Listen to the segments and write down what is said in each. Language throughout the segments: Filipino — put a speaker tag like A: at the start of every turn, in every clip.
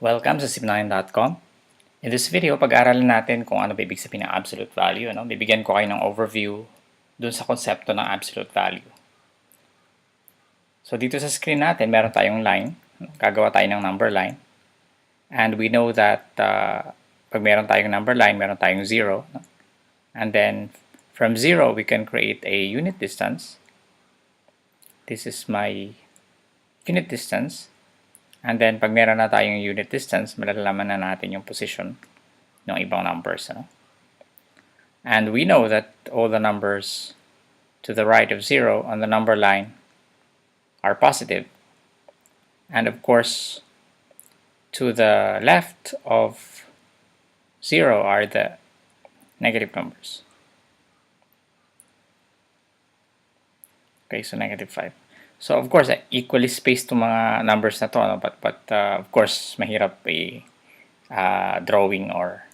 A: Welcome sa sim9.com. In this video, pag-aaralan natin kung ano ba ibig sabihin ng absolute value. Bibigyan ko kayo ng overview dun sa konsepto ng absolute value. So dito sa screen natin, meron tayong line. Gagawa tayo ng number line. And we know that pag meron tayong number line, meron tayong 0. And then from 0, we can create a unit distance. This is my unit distance. And then, pag meron na tayong unit distance, malalaman na natin yung position ng ibang numbers. And we know that all the numbers to the right of 0 on the number line are positive. And of course, to the left of 0 are the negative numbers. Okay, so negative 5. So of course, equally spaced itong mga numbers na to, but of course, mahirap drawing or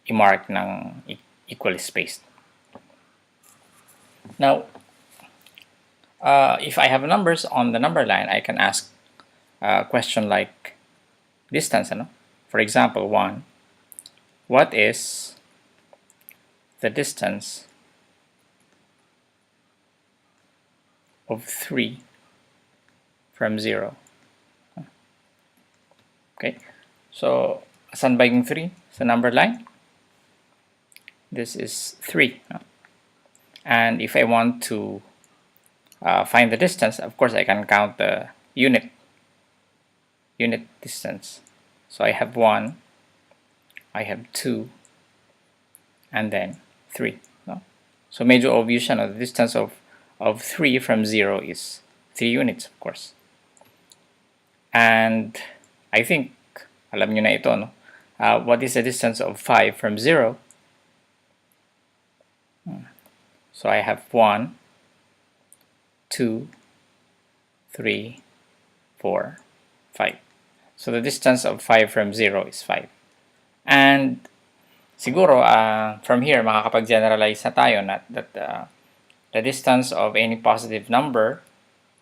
A: i-mark ng equally spaced. Now, if I have numbers on the number line, I can ask a question like distance. For example, 1. What is the distance of 3 from 0? Okay, so saan ba yung 3 sa number line? This is 3. And if I want to find the distance, of course I can count the unit distance. So I have 1, I have 2, and then 3. So medyo obvious siya, the distance of 3 from 0 is 3 units, of course. And I think, alam nyo na ito, what is the distance of 5 from 0? So I have 1, 2, 3, 4, 5. So the distance of 5 from 0 is 5. And siguro, from here, makakapag-generalize na tayo that the distance of any positive number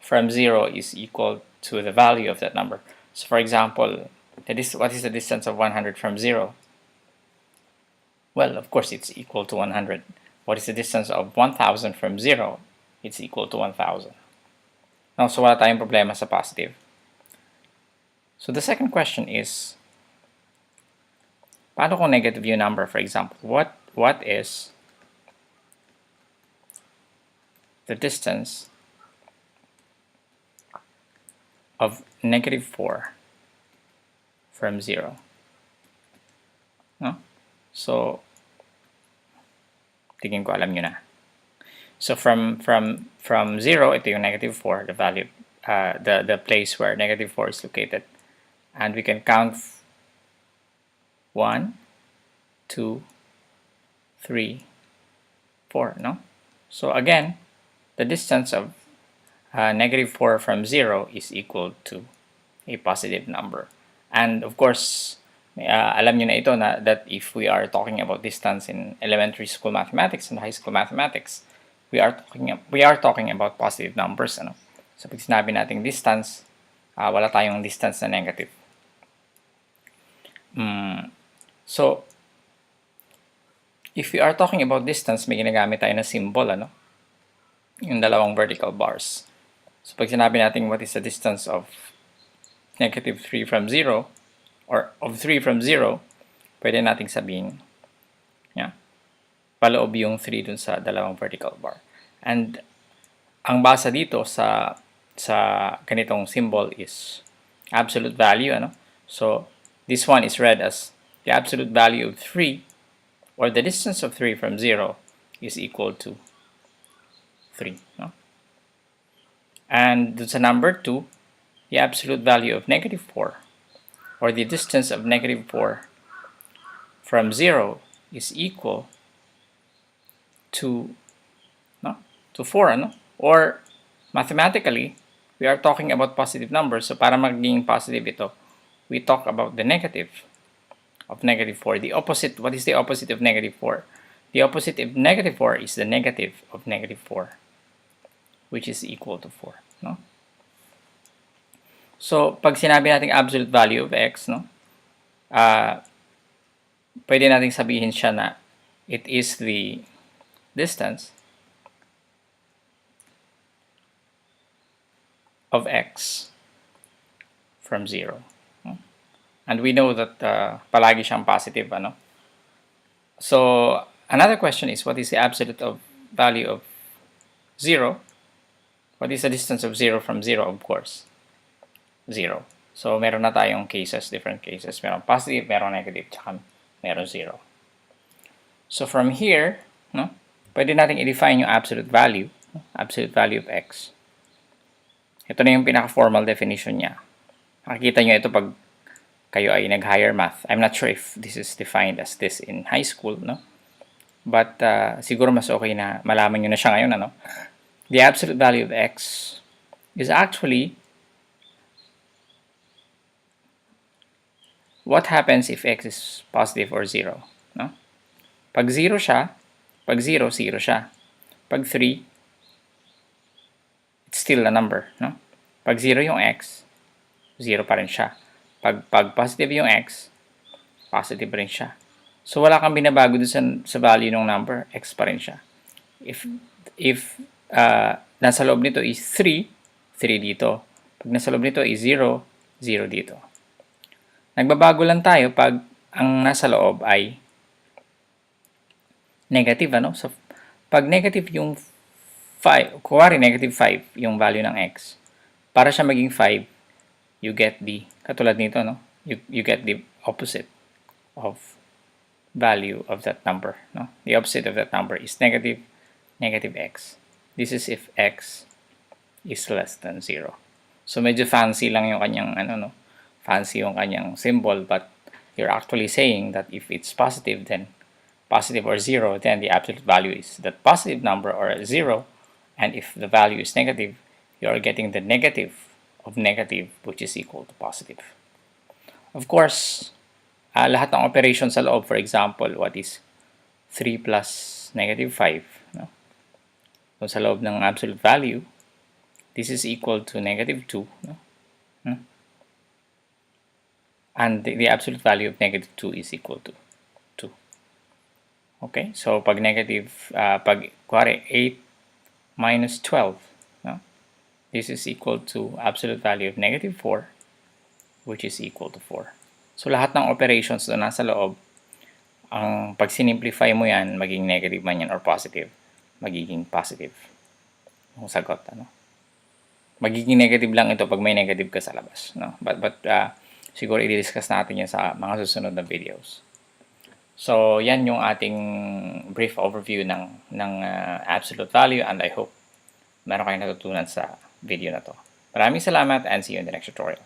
A: from 0 is equal to the value of that number. So for example, what is the distance of 100 from 0? Well, of course, it's equal to 100. What is the distance of 1,000 from 0? It's equal to 1,000. Now, so wala tayong problema sa positive. So the second question is, paano kung negative yung number? For example, what is the distance of negative 4 from 0? So, tingin ko alam nyo na. So from 0, ito yung negative 4, the value, the place where negative 4 is located. And we can count 1, 2, 3, 4, So again, the distance of negative 4 from 0 is equal to a positive number. And of course, alam nyo na ito that if we are talking about distance in elementary school mathematics and high school mathematics, we are talking about positive numbers. So pag sinabi nating distance, wala tayong distance na negative. So if we are talking about distance, may ginagamit tayo na symbol, yung dalawang vertical bars. So pag sinabi natin what is the distance of negative 3 from 0, or of 3 from 0, pwede nating sabihin, paloob yung 3 dun sa dalawang vertical bar. And ang basa dito sa ganitong symbol is absolute value. So this one is read as the absolute value of 3, or the distance of 3 from 0 is equal to 3. And dun sa number 2, the absolute value of negative 4, or the distance of negative 4 from 0 is equal to 4. Or mathematically, we are talking about positive numbers. So para maging positive ito, we talk about the negative of negative 4. The opposite, what is the opposite of negative 4? The opposite of negative 4 is the negative of negative 4, which is equal to 4. So, pag sinabi natin absolute value of x, pwede nating sabihin siya na it is the distance of x from 0. And we know that palagi siyang positive, ano? So, another question is, what is the absolute of value of 0? What is the distance of 0 from 0? Of course, 0. So, meron na tayong cases, different cases. Meron positive, meron negative, tsaka meron 0. So, from here, no, pwede natin i-define yung absolute value of x. Ito na yung pinaka-formal definition niya. Makikita nyo ito pag kayo ay nag-higher math. I'm not sure if this is defined as this in high school, no? But siguro mas okay na malaman nyo na siya ngayon, ano? The absolute value of x is actually what happens if x is positive or 0, no? Pag 0 siya, pag 0, 0 siya. Pag 3, it's still a number, no? Pag 0 yung x, 0 pa rin siya. Pag positive yung x, positive rin siya. So, wala kang binabago dun sa value ng number, x pa rin siya. If nasa loob nito is 3, 3 dito. Pag nasa loob nito is 0, 0 dito. Nagbabago lang tayo pag ang nasa loob ay negative, ano? So, pag negative yung 5, kuwari negative 5 yung value ng x, para siya maging 5, you get the, katulad nito, no? You get the opposite of value of that number, no? The opposite of that number is negative x. This is if x is less than 0. So, medyo fancy lang yung kanyang, ano, no? Fancy yung kanyang symbol, but you're actually saying that if it's positive, then positive or 0, then the absolute value is that positive number or 0, and if the value is negative, you're getting the negative of negative, which is equal to positive. Of course, lahat ng operation sa loob, for example, what is 3 plus negative 5, no? So, sa loob ng absolute value, this is equal to negative 2, no? And the absolute value of negative 2 is equal to 2. Okay, so pag negative, pag kuwari 8 minus 12, no? This is equal to absolute value of negative 4, which is equal to 4. So, lahat ng operations na nasa loob, ang pag sinimplify mo yan, maging negative man yan or positive, magiging positive yung sagot, ano? Magiging negative lang ito pag may negative ka sa labas, no? But siguro i-discuss natin yan sa mga susunod na videos. So, yan yung ating brief overview ng absolute value, and I hope meron kayong natutunan sa video na to. Maraming salamat and see you in the next tutorial.